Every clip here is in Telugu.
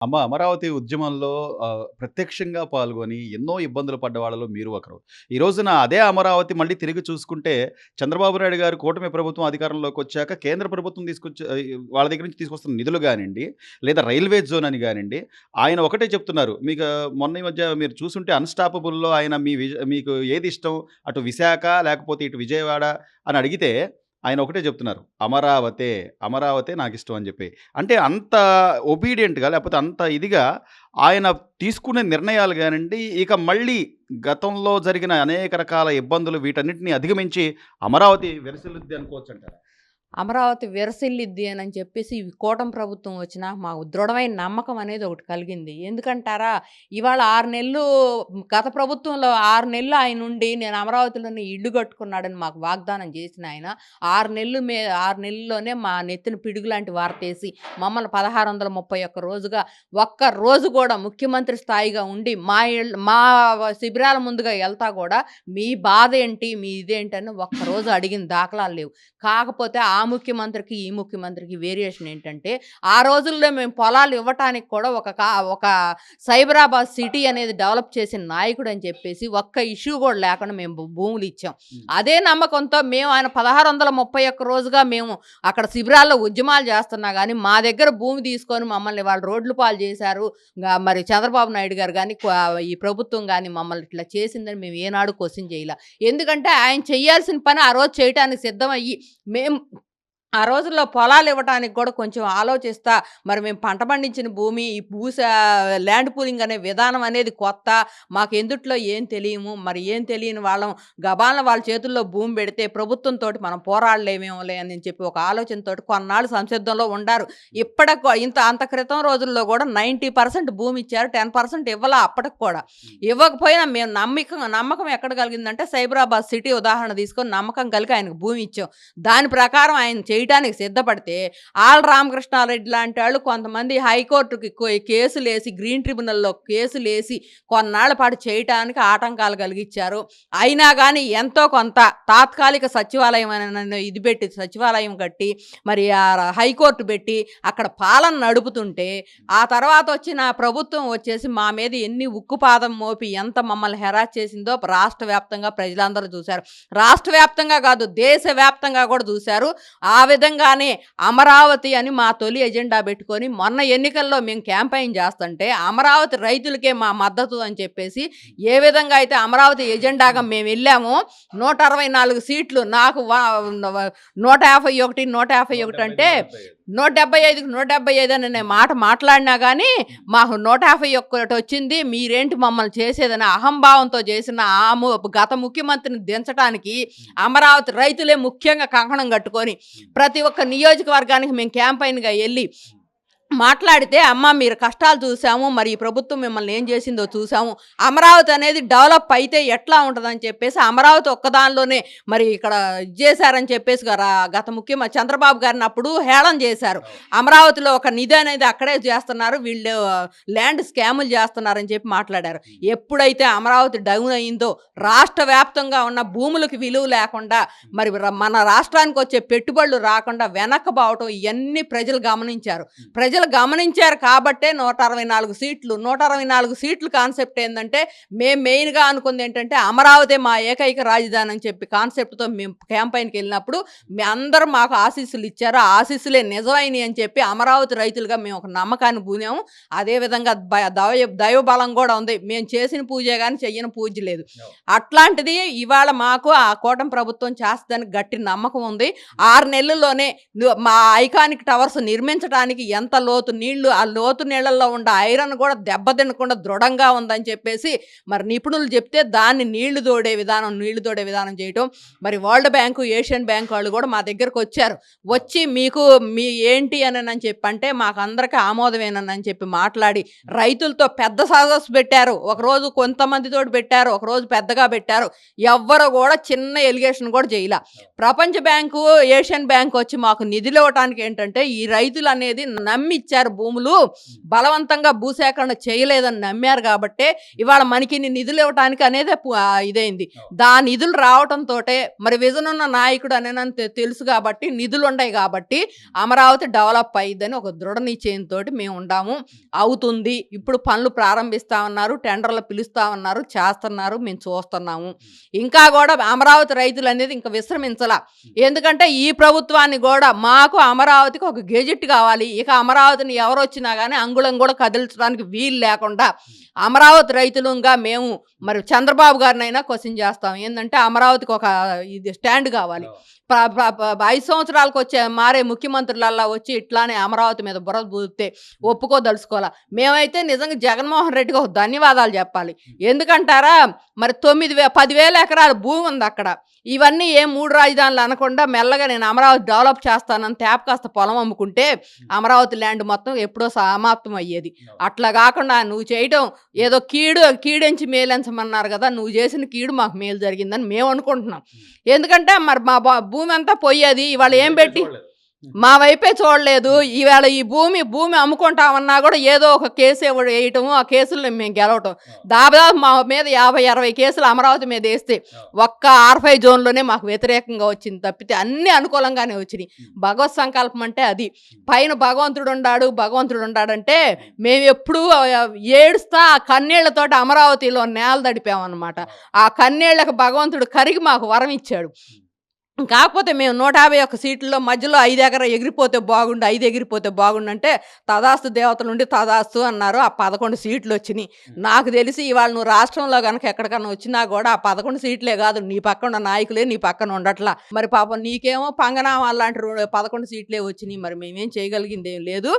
అమరావతి ఉద్యమంలో ప్రత్యక్షంగా పాల్గొని ఎన్నో ఇబ్బందులు పడ్డ వాళ్ళలో మీరు ఒకరు. ఈ రోజున అదే అమరావతి మళ్ళీ తిరిగి చూసుకుంటే చంద్రబాబు నాయుడు గారు కూటమి ప్రభుత్వం అధికారంలోకొచ్చాక కేంద్ర ప్రభుత్వం వాళ్ళ దగ్గర నుంచి తీసుకొస్తున్న నిధులు గానియండి, లేదా రైల్వే జోన్ అని గానియండి, ఆయన ఒకటే చెప్తున్నారు. మీకు మొన్న ఈ మధ్య మీరు చూసుంటే 'అన్‌స్టాపబుల్‌లో' ఆయన మీకు ఏది ఇష్టం? అటు విశాఖ లేకపోతే ఇటు విజయవాడ అని అడిగితే ఆయన ఒకటే చెప్తున్నారు. అమరావతే, అమరావతే నాకిష్టం అని జెప్పి. అంటే అంత ఒబీడియంట్‌గా లేకపోతే అంత ఇదిగా ఆయన తీసుకునే నిర్ణయాలు గానండి, ఇక మళ్ళీ గతంలో జరిగిన అనేక రకాల ఇబ్బందులు వీటన్నిటిని అధిగమించి అమరావతి విరసిల్లుద్ది అనుకోవచ్చంటారా? అమరావతి విరసిల్లిద్ది అని చెప్పేసి ఈ కూటమి ప్రభుత్వం వచ్చినా మాకు దృఢమైన నమ్మకం అనేది ఒకటి కలిగింది. ఎందుకంటారా, ఇవాళ 6 నెలలు గత ప్రభుత్వంలో 6 నెలలు ఆయనుండి నేను అమరావతిలోనే ఇల్లు కట్టుకున్నాడని మాకు వాగ్దానం చేసిన ఆయన 6 నెలల్లోనే మా నెత్తిన పిడుగులాంటి వార్తేసి మమ్మల్ని 1631 రోజుగా ఒక్క రోజు కూడా ముఖ్యమంత్రి స్థాయిగా ఉండి మా శిబిరాల ముందుగా వెళ్తా కూడా మీ బాధ ఏంటి, మీ ఇదేంటని ఒక్కరోజు అడిగిన దాఖలాలు లేవు. కాకపోతే ఆ ముఖ్యమంత్రికి, ఈ ముఖ్యమంత్రికి వేరియేషన్ ఏంటంటే, ఆ రోజుల్లో మేము పొలాలు ఇవ్వటానికి కూడా ఒక సైబరాబాద్ సిటీ అనేది డెవలప్ చేసిన నాయకుడు అని చెప్పేసి ఒక్క ఇష్యూ కూడా లేకుండా మేము భూములు ఇచ్చాం. అదే నమ్మకంతో మేము ఆయన 1631 రోజుగా మేము అక్కడ శిబిరాల్లో ఉద్యమాలు చేస్తున్నా కానీ మా దగ్గర భూమి తీసుకొని మమ్మల్ని వాళ్ళు రోడ్లు పాలు చేశారు. మరి చంద్రబాబు నాయుడు గారు కానీ ఈ ప్రభుత్వం కానీ మమ్మల్ని ఇట్లా చేసిందని మేము ఏనాడు క్వశ్చన్ చేయలే. ఎందుకంటే ఆయన చేయాల్సిన పని ఆ రోజు చేయటానికి సిద్ధమయ్యి మేము ఆ రోజుల్లో పొలాలు ఇవ్వటానికి కూడా కొంచెం ఆలోచిస్తా, మరి మేము పంట పండించిన భూమి ఈ ల్యాండ్ పూలింగ్ అనే విధానం అనేది కొత్త, మాకు ఎందుట్లో ఏం తెలియము, మరి ఏం తెలియని వాళ్ళం గబాలను వాళ్ళ చేతుల్లో భూమి పెడితే ప్రభుత్వంతో మనం పోరాడలేమేమోలే అని చెప్పి ఒక ఆలోచనతో కొన్నాళ్ళు సంసిద్ధంలో ఉండారు. అంత క్రితం రోజుల్లో కూడా 90% భూమి ఇచ్చారు, 10% ఇవ్వాలా. అప్పటికి కూడా ఇవ్వకపోయినా మేము నమ్మకం ఎక్కడ కలిగిందంటే సైబరాబాద్ సిటీ ఉదాహరణ తీసుకొని నమ్మకం కలిగి ఆయనకు భూమి ఇచ్చాం. దాని ప్రకారం ఆయన చేయడానికి సిద్ధపడితే ఆల్ రామకృష్ణారెడ్డి లాంటి వాళ్ళు కొంతమంది హైకోర్టుకి కేసులేసి గ్రీన్ ట్రిబ్యునల్లో కేసులేసి కొన్నాళ్ల పాటు చేయటానికి ఆటంకాలు కలిగించారు. అయినా కానీ ఎంతో కొంత తాత్కాలిక సచివాలయం ఇది పెట్టి సచివాలయం కట్టి మరి ఆ హైకోర్టు పెట్టి అక్కడ పాలన నడుపుతుంటే ఆ తర్వాత వచ్చిన ప్రభుత్వం వచ్చేసి మా మీద ఎన్ని ఉక్కుపాదం మోపి ఎంత మమ్మల్ని హెరాస్ చేసిందో రాష్ట్ర వ్యాప్తంగా ప్రజలందరూ చూశారు. రాష్ట్ర వ్యాప్తంగా కాదు, దేశవ్యాప్తంగా కూడా చూశారు. ఆ విధంగానే అమరావతి అని మా తొలి ఎజెండా పెట్టుకొని మొన్న ఎన్నికల్లో మేము క్యాంపెయిన్ చేస్తుంటే అమరావతి రైతులకే మా మద్దతు అని చెప్పేసి ఏ విధంగా అయితే అమరావతి ఎజెండాగా మేము వెళ్ళామో 164 సీట్లు నాకు 151 అంటే 175కి 175 అనే మాట మాట్లాడినా కానీ మాకు 151 వచ్చింది. మీరేంటి మమ్మల్ని చేసేదని అహంభావంతో చేసిన గత ముఖ్యమంత్రిని దించడానికి అమరావతి రైతులే ముఖ్యంగా కంకణం కట్టుకొని ప్రతి ఒక్క నియోజకవర్గానికి మేము క్యాంపెయిన్గా వెళ్ళి మాట్లాడితే, అమ్మ మీరు కష్టాలు చూసాము, మరి ఈ ప్రభుత్వం మిమ్మల్ని ఏం చేసిందో చూసాము, అమరావతి అనేది డెవలప్ అయితే ఎట్లా ఉంటుందని చెప్పేసి అమరావతి ఒక్కదానిలోనే మరి ఇక్కడ చేశారని చెప్పేసి గత ముఖ్యమంత్రి చంద్రబాబు గారిని అప్పుడు హేళన చేశారు. అమరావతిలో ఒక నిధి అనేది అక్కడే చేస్తున్నారు, వీళ్ళు ల్యాండ్ స్కాములు చేస్తున్నారని చెప్పి మాట్లాడారు. ఎప్పుడైతే అమరావతి డౌన్ అయిందో రాష్ట్ర వ్యాప్తంగా ఉన్న భూములకు విలువ లేకుండా మరి మన రాష్ట్రానికి వచ్చే పెట్టుబడులు రాకుండా వెనక్కబోవటం ఇవన్నీ ప్రజలు గమనించారు కాబట్టే 164 సీట్లు కాన్సెప్ట్ ఏంటంటే మేము మెయిన్గా అనుకుంది ఏంటంటే అమరావతి మా ఏకైక రాజధాని అని చెప్పి కాన్సెప్ట్తో మేము క్యాంపెయిన్కి వెళ్ళినప్పుడు అందరూ మాకు ఆశీస్సులు ఇచ్చారు. ఆశీస్సులే నిజమైనవి అని చెప్పి అమరావతి రైతులుగా మేము ఒక నమ్మకాన్ని పూనాము. అదేవిధంగా దైవ బలం కూడా ఉంది. మేము చేసిన పూజే కానీ చెయ్యని పూజ లేదు. అట్లాంటిది ఇవాళ మాకు ఆ కూటమి ప్రభుత్వం చేస్తుందని గట్టి నమ్మకం ఉంది. 6 నెలల్లోనే మా ఐకానిక్ టవర్స్ నిర్మించడానికి ఎంత లోతు నీళ్లు, ఆ లోతు నీళ్లలో ఉన్న ఐరన్ కూడా దెబ్బతినకుండా దృఢంగా ఉందని చెప్పేసి మరి నిపుణులు చెప్తే దాన్ని నీళ్లు తోడే విధానం చేయటం. మరి వరల్డ్ బ్యాంకు, ఏషియన్ బ్యాంకు వాళ్ళు కూడా మా దగ్గరకు వచ్చి మీకు ఏంటి అని చెప్పంటే మాకు అందరికీ ఆమోదమేనని చెప్పి మాట్లాడి రైతులతో పెద్ద సదస్సు పెట్టారు. ఒకరోజు కొంతమందితో పెట్టారు, ఒకరోజు పెద్దగా పెట్టారు. ఎవ్వరు కూడా చిన్న ఎలిగేషన్ కూడా చేయలే. ప్రపంచ బ్యాంకు, ఏషియన్ బ్యాంకు వచ్చి మాకు నిధులు ఇవ్వటానికి ఏంటంటే ఈ రైతులు అనేది నమ్మి ఇచ్చారు భూములు, బలవంతంగా భూసేకరణ చేయలేదని నమ్మారు కాబట్టే ఇవాళ మనకి ఇన్ని నిధులు ఇవ్వటానికి అనేది ఇదైంది. నిధులు రావటంతోటే మరి విజన్ ఉన్న నాయకుడు అనేనంత తెలుసు కాబట్టి, నిధులు ఉన్నాయి కాబట్టి అమరావతి డెవలప్ అయ్యిద్దని ఒక దృఢ నిశ్చయంతో మేము ఉండాము. అవుతుంది, ఇప్పుడు పనులు ప్రారంభిస్తామన్నారు, టెండర్లు పిలుస్తామన్నారు, చేస్తున్నారు, మేము చూస్తున్నాము. ఇంకా కూడా అమరావతి రైతులు అనేది ఇంకా విశ్రమించలా. ఎందుకంటే ఈ ప్రభుత్వాన్ని కూడా మాకు అమరావతికి ఒక గెజెట్ కావాలి, ఇక అమరావతిని ఎవరు వచ్చినా కానీ అంగుళం కూడా కదిలించడానికి వీలు లేకుండా అమరావతి రైతులుగా మేము మరి చంద్రబాబు గారినైనా క్వశ్చన్ చేస్తాం. ఏంటంటే అమరావతికి ఒక ఇది స్టాండ్ కావాలి. 5 సంవత్సరాలకు వచ్చే మారే ముఖ్యమంత్రులల్లా వచ్చి ఇట్లానే అమరావతి మీద బురద పూస్తే ఒప్పుకోదలుచుకోవాలా. మేమైతే నిజంగా జగన్మోహన్ రెడ్డికి ఒక ధన్యవాదాలు చెప్పాలి. ఎందుకంటారా, మరి 10,000 ఎకరాల భూమి ఉంది అక్కడ. ఇవన్నీ ఏం 3 రాజధానులు అనకుండా మెల్లగా నేను అమరావతి డెవలప్ చేస్తానని తేప కాస్త పొలం అమ్ముకుంటే అమరావతి ల్యాండ్ మొత్తం ఎప్పుడో సమాప్తం అయ్యేది. అట్లా కాకుండా నువ్వు చేయటం ఏదో కీడెంచి మేలెంచమన్నారు కదా, నువ్వు చేసిన కీడు మాకు మేలు జరిగిందని మేము అనుకుంటున్నాం. ఎందుకంటే మరి మా భూమి అంతా పోయేది. ఇవాళ ఏం పెట్టి మా వైపే చూడలేదు. ఈవేళ ఈ భూమి అమ్ముకుంటామన్నా కూడా ఏదో ఒక కేసు వేయటము, ఆ కేసుల్లో మేము గెలవటం. దాదాపు మా మీద 50-60 కేసులు అమరావతి మీద వేస్తే ఒక్క R5 జోన్లోనే మాకు వ్యతిరేకంగా వచ్చింది తప్పితే అన్ని అనుకూలంగానే వచ్చినాయి. భగవత్ సంకల్పం అంటే అది. పైన భగవంతుడు ఉన్నాడంటే మేము ఎప్పుడూ ఏడుస్తా ఆ కన్నీళ్లతోటి అమరావతిలో నేల తడిపామన్నమాట. ఆ కన్నీళ్లకు భగవంతుడు కరిగి మాకు వరం ఇచ్చాడు. కాకపోతే మేము 151 సీట్లలో మధ్యలో 5 ఎగిరిపోతే బాగుండు, 5 ఎగిరిపోతే బాగుండు అంటే తదాస్తు దేవతల నుండి తదాస్తు అన్నారు. ఆ 11 సీట్లు వచ్చినాయి. నాకు తెలిసి ఇవాళ నువ్వు రాష్ట్రంలో కనుక ఎక్కడికన్నా వచ్చినా కూడా ఆ 11 సీట్లే కాదు, నీ పక్కన ఉన్న నాయకులే నీ పక్కన ఉండట్లా. మరి పాపం నీకేమో పంగనామా లాంటి 11 సీట్లే వచ్చినాయి. మరి మేమేం చేయగలిగింది ఏం లేదు.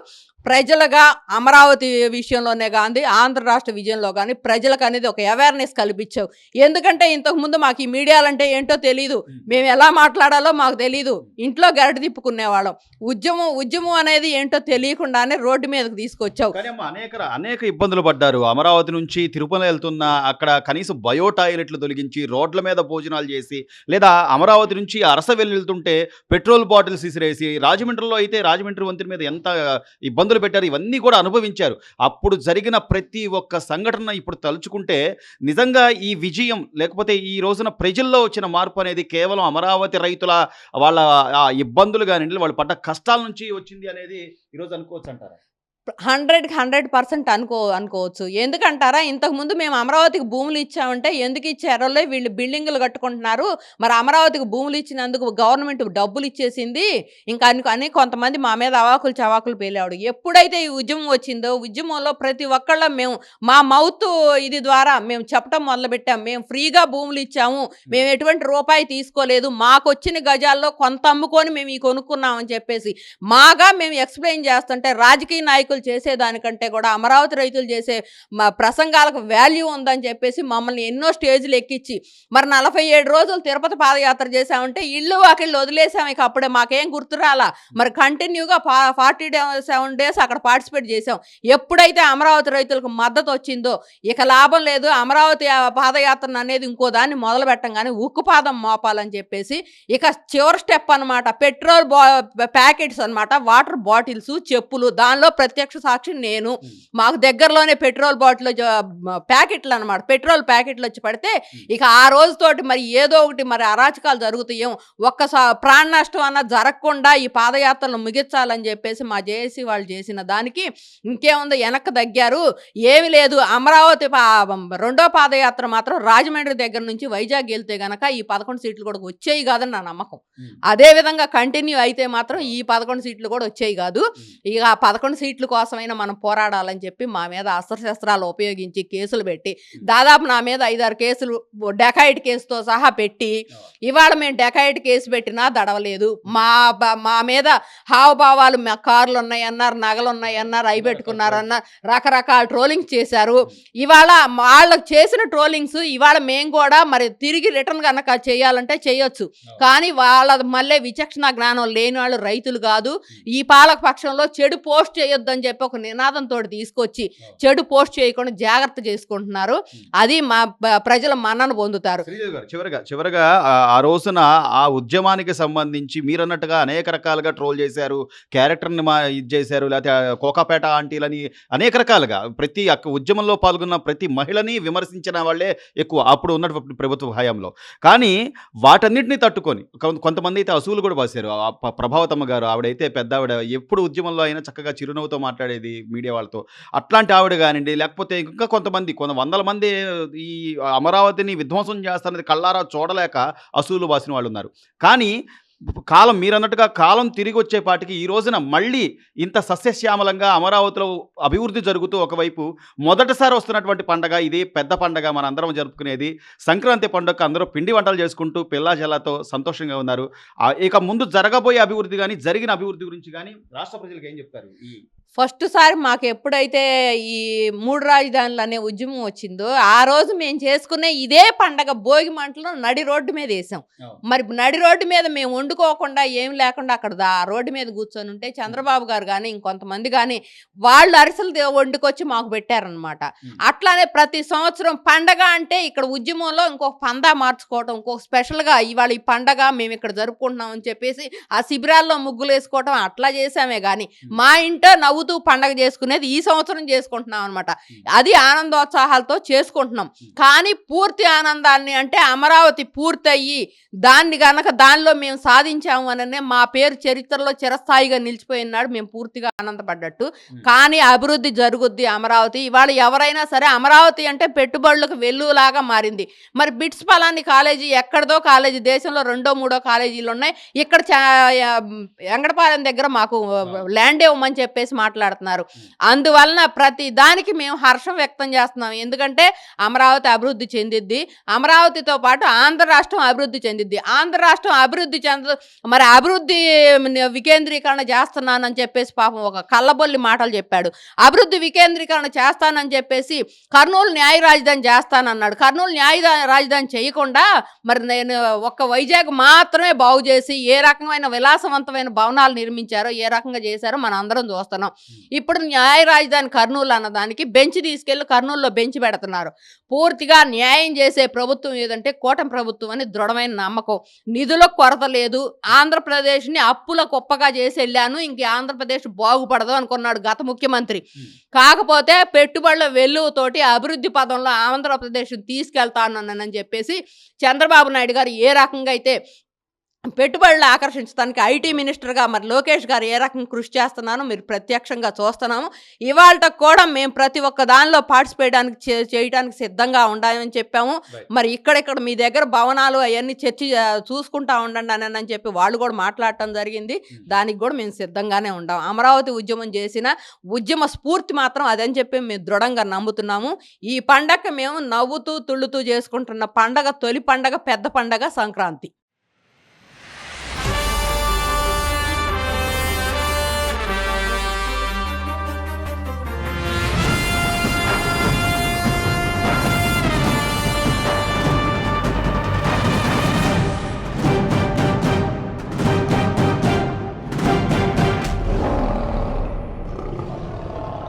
ప్రజలుగా అమరావతి విషయంలోనే కానీ ఆంధ్ర రాష్ట్ర విజయంలో కానీ ప్రజలకు అనేది ఒక అవేర్నెస్ కల్పించావు. ఎందుకంటే ఇంతకుముందు మాకు ఈ మీడియాలంటే ఏంటో తెలీదు, మేము ఎలా మాట్లాడాలో మాకు తెలీదు, ఇంట్లో గరటి తిప్పుకునేవాళ్ళం. ఉద్యమం అనేది ఏంటో తెలియకుండానే రోడ్డు మీదకి తీసుకొచ్చావు. అనేక ఇబ్బందులు పడ్డారు. అమరావతి నుంచి తిరుపతి వెళ్తున్న అక్కడ కనీసం బయో టాయిలెట్లు తొలగించి రోడ్ల మీద భోజనాలు చేసి, లేదా అమరావతి నుంచి అరసవెల్లి వెళ్తుంటే పెట్రోల్ బాటిల్స్ విసిరేసి, రాజమండ్రిలో అయితే రాజమండ్రి వంతెన మీద ఎంత ఇబ్బందులు పెట్టారు. ఇవన్నీ కూడా అనుభవించారు. అప్పుడు జరిగిన ప్రతి ఒక్క సంఘటన ఇప్పుడు తలుచుకుంటే నిజంగా ఈ విజయం, లేకపోతే ఈ రోజున ప్రజల్లో వచ్చిన మార్పు అనేది కేవలం అమరావతి రైతుల వాళ్ళ ఇబ్బందులు కానివ్వండి, వాళ్ళు పడ్డ కష్టాల నుంచి వచ్చింది అనేది ఈరోజు అనుకోవచ్చు అంటారా? 100% అనుకోవచ్చు. ఎందుకంటారా, ఇంతకుముందు మేము అమరావతికి భూములు ఇచ్చామంటే ఎందుకు ఇచ్చారో వీళ్ళు బిల్డింగులు కట్టుకుంటున్నారు, మరి అమరావతికి భూములు ఇచ్చినందుకు గవర్నమెంట్ డబ్బులు ఇచ్చేసింది ఇంకా అని కొంతమంది మా మీద అవాకులు చవాకులు పేలేవాడు. ఎప్పుడైతే ఈ ఉద్యమం వచ్చిందో ఉద్యమంలో ప్రతి ఒక్కళ్ళం మేము మా మౌత్ ఇది ద్వారా మేము చెప్పడం మొదలుపెట్టాం. మేము ఫ్రీగా భూములు ఇచ్చాము, మేము ఎటువంటి రూపాయి తీసుకోలేదు, మాకు వచ్చిన గజాల్లో కొంత అమ్ముకొని మేము ఈ కొనుక్కున్నామని చెప్పేసి మేము ఎక్స్ప్లెయిన్ చేస్తుంటే రాజకీయ నాయకులు చేసేదానికంటే కూడా అమరావతి రైతులు చేసే ప్రసంగాలకు వాల్యూ ఉందని చెప్పేసి మమ్మల్ని ఎన్నో స్టేజ్లు ఎక్కించి మరి 47 రోజులు తిరుపతి పాదయాత్ర చేసామంటే ఇల్లు వాకిళ్ళు వదిలేసాం. ఇక అప్పుడే మాకేం గుర్తురాలా. మరి కంటిన్యూగా 47 డేస్ అక్కడ పార్టిసిపేట్ చేసాం. ఎప్పుడైతే అమరావతి రైతులకు మద్దతు వచ్చిందో ఇక లాభం లేదు, అమరావతి పాదయాత్ర అనేది ఇంకో దాన్ని మొదలు పెట్టంగానే ఉక్కు పాదం మోపాలని చెప్పేసి ఇక చివరి స్టెప్ అనమాట. పెట్రోల్ ప్యాకెట్స్ అనమాట, వాటర్ బాటిల్స్, చెప్పులు, దానిలో ప్రత్యక్ష సాక్షి నేను. మాకు దగ్గరలోనే పెట్రోల్ బాటిల్ ప్యాకెట్లు అనమాట, పెట్రోల్ ప్యాకెట్లు వచ్చి పడితే ఇక ఆ రోజుతోటి మరి ఏదో ఒకటి మరి అరాచకాలు జరుగుతాయేమో, ప్రాణ నష్టం అన్న జరగకుండా ఈ పాదయాత్రను ముగించాలని చెప్పేసి మా జేఏసీ వాళ్ళు చేసిన దానికి ఇంకేముందో వెనక్కి తగ్గారు. ఏమి లేదు, అమరావతి రెండో పాదయాత్ర మాత్రం రాజమండ్రి దగ్గర నుంచి వైజాగ్ వెళ్తే గనక ఈ 11 సీట్లు కూడా వచ్చేవి కాదని నా నమ్మకం. అదే విధంగా కంటిన్యూ అయితే మాత్రం ఈ 11 సీట్లు కూడా వచ్చేవి కాదు. ఇక ఆ 11 సీట్ల కోసమైనా మనం పోరాడాలని చెప్పి మా మీద అస్త్రశస్త్రాలు ఉపయోగించి కేసులు పెట్టి దాదాపు నా మీద 5-6 కేసులు డెకాయిట్ కేసుతో సహా పెట్టి ఇవాళ మేము డెకాయిట్ కేసు పెట్టినా దడవలేదు. మా మీద హావభావాలు, మా కార్లు ఉన్నాయన్నారు, నగలు ఉన్నాయన్నారు, అవి పెట్టుకున్నారన్నారు, రకరకాల ట్రోలింగ్స్ చేశారు. ఇవాళ వాళ్ళకు చేసిన ట్రోలింగ్స్ ఇవాళ మేము కూడా మరి తిరిగి రిటర్న్ కనుక చేయాలంటే చేయొచ్చు. కానీ వాళ్ళ మళ్ళీ విచక్షణ జ్ఞానం లేని వాళ్ళు రైతులు కాదు. ఈ పాలక పక్షంలో చెడు పోస్ట్ చేయొద్దని అని చెప్పి ఒక నినాదంతో తీసుకొచ్చి చెడు పోస్ట్ చేయకుండా జాగ్రత్త చేసుకుంటున్నారు. అది మా ప్రజల మన్నన పొందుతారు. శ్రీదేవి గారు చివరగా ఆ రోజున ఆ ఉద్యమానికి సంబంధించి మీరన్నట్టుగా అనేక రకాలుగా ట్రోల్ చేశారు. క్యారెక్టర్‌ని ఇది చేశారు. లేతే కోకాపేట ఆంటీలని అనేక రకాలుగా ప్రతి ఉద్యమంలో పాల్గొన్న ప్రతి మహిళని విమర్శించిన వాళ్ళే ఎక్కువ అప్పుడు ఉన్నటువంటి ప్రభుత్వ హయాంలో. కానీ వాటన్నిటిని తట్టుకొని కొంతమంది అయితే అసూలు కూడా బాసారు. ప్రభావతమ్మ గారు ఆవిడైతే పెద్దావిడ ఎప్పుడు ఉద్యమంలో అయినా చక్కగా చిరునవ్వుతో మాట్లాడేది మీడియా వాళ్ళతో. అట్లాంటి ఆవిడ గానియండి, లేకపోతే ఇంకా కొంతమంది వందల మంది ఈ అమరావతిని విధ్వంసం చేస్తారనేది కళ్ళారా చూడలేక అసూలు బాసిన వాళ్ళున్నారు. కానీ మీరన్నట్టుగా కాలం తిరిగొచ్చేపాటికి ఈ రోజున మళ్ళీ ఇంత సస్యశ్యామలంగా అమరావతిలో అభివృద్ధి జరుగుతూ ఒకవైపు మొదటిసారి వస్తున్నటువంటి పండగ ఇది. పెద్ద పండగ మనందరం జరుపుకునేది. సంక్రాంతి పండుగకు అందరూ పిండి వంటలు చేసుకుంటూ పిల్లా జల్లాతో సంతోషంగా ఉన్నారు. ఇక ముందు జరగబోయే అభివృద్ధి గాని, జరిగిన అభివృద్ధి గురించి గాని రాష్ట్ర ప్రజలకు ఏం చెప్తారు? ఫస్ట్ సారి మాకు ఎప్పుడైతే ఈ 3 రాజధానులు అనే ఉద్యమం వచ్చిందో ఆ రోజు మేము చేసుకునే ఇదే పండగ భోగి మంటలు నడి రోడ్డు మీద వేసాం. మరి నడి రోడ్డు మీద మేము వండుకోకుండా ఏం లేకుండా అక్కడ రోడ్డు మీద కూర్చొని ఉంటే చంద్రబాబు గారు కానీ ఇంకొంతమంది కానీ వాళ్ళు అరిసెలు వండుకొచ్చి మాకు పెట్టారనమాట. అట్లానే ప్రతి సంవత్సరం పండగ అంటే ఇక్కడ ఉద్యమంలో ఇంకొక పందా మార్చుకోవటం, ఇంకొక స్పెషల్గా ఇవాళ ఈ పండగ మేము ఇక్కడ జరుపుకుంటున్నాం అని చెప్పేసి ఆ శిబిరాల్లో ముగ్గులు వేసుకోవటం అట్లా చేసామే కానీ మా ఇంట్లో నవ్వుతూ పండగ చేసుకునేది ఈ సంవత్సరం చేసుకుంటున్నాం అనమాట. అది ఆనందోత్సాహాలతో చేసుకుంటున్నాం. కానీ పూర్తి ఆనందాన్ని అంటే అమరావతి పూర్తయ్యి దాన్ని గనక దానిలో మేము సాధించాము అననే మా పేరు చరిత్రలో చిరస్థాయిగా నిలిచిపోయినాడు. మేము పూర్తిగా ఆనందపడ్డట్టు. కానీ అభివృద్ధి జరుగుద్ది అమరావతి. ఇవాళ ఎవరైనా సరే అమరావతి అంటే పెట్టుబడులకు వెల్లులాగా మారింది. మరి బిట్స్ పలాని కాలేజీ ఎక్కడదో కాలేజీ దేశంలో 2, 3 కాలేజీలు ఉన్నాయి. ఇక్కడ వెంగడపాలెం దగ్గర మాకు ల్యాండ్ ఇవ్వమని చెప్పేసి మాట్లాడుతున్నారు. అందువలన ప్రతి దానికి మేము హర్షం వ్యక్తం చేస్తున్నాం. ఎందుకంటే అమరావతి అభివృద్ధి చెందిద్ది. అమరావతితో పాటు ఆంధ్ర రాష్ట్రం అభివృద్ధి చెందిద్ది. ఆంధ్ర రాష్ట్రం అభివృద్ధి చెందదు. మరి అభివృద్ధి వికేంద్రీకరణ చేస్తున్నానని చెప్పేసి పాపం ఒక కళ్ళబొల్లి మాటలు చెప్పాడు. అభివృద్ధి వికేంద్రీకరణ చేస్తానని చెప్పేసి కర్నూలు న్యాయ రాజధాని చేస్తానన్నాడు. కర్నూలు న్యాయ రాజధాని చేయకుండా మరి నేను ఒక్క వైజాగ్ మాత్రమే బాగు చేసి ఏ రకమైన విలాసవంతమైన భవనాలు నిర్మించారో ఏ రకంగా చేశారో మనం అందరం చూస్తున్నాం. ఇప్పుడు న్యాయ రాజధాని కర్నూలు అన్నదానికి బెంచ్ తీసుకెళ్లి కర్నూలులో బెంచ్ పెడుతున్నారు. పూర్తిగా న్యాయం చేసే ప్రభుత్వం ఏదంటే కూటమి ప్రభుత్వం అని దృఢమైన నమ్మకం. నిధులకు కొరత లేదు. ఆంధ్రప్రదేశ్ని అప్పుల కుప్పగా చేసి వెళ్ళాను, ఇంక ఆంధ్రప్రదేశ్ బాగుపడదు అనుకున్నాడు గత ముఖ్యమంత్రి. కాకపోతే పెట్టుబడుల వెల్లువతోటి అభివృద్ధి పదంలో ఆంధ్రప్రదేశ్ తీసుకెళ్తానని చెప్పేసి చంద్రబాబు నాయుడు గారు ఏ రకంగా అయితే పెట్టుబడులు ఆకర్షించడానికి ఐటీ మినిస్టర్గా మరి లోకేష్ గారు ఏ రకంగా కృషి చేస్తున్నారో మీరు ప్రత్యక్షంగా చూస్తున్నాము. ఇవాళ కూడా మేము ప్రతి ఒక్క దానిలో పార్టిసిపేట్ చేయడానికి సిద్ధంగా ఉండాలని చెప్పాము. మరి ఇక్కడిక్కడ మీ దగ్గర భవనాలు అవన్నీ చూసుకుంటా ఉండండి అని చెప్పి వాళ్ళు కూడా మాట్లాడటం జరిగింది. దానికి కూడా మేము సిద్ధంగానే ఉండాం. అమరావతి ఉద్యమం చేసిన ఉద్యమ స్ఫూర్తి మాత్రం అదని చెప్పి మేము దృఢంగా నమ్ముతున్నాము. ఈ పండగ మేము నవ్వుతూ తుళ్ళుతూ చేసుకుంటున్న పండగ, తొలి పండగ, పెద్ద పండగ సంక్రాంతి.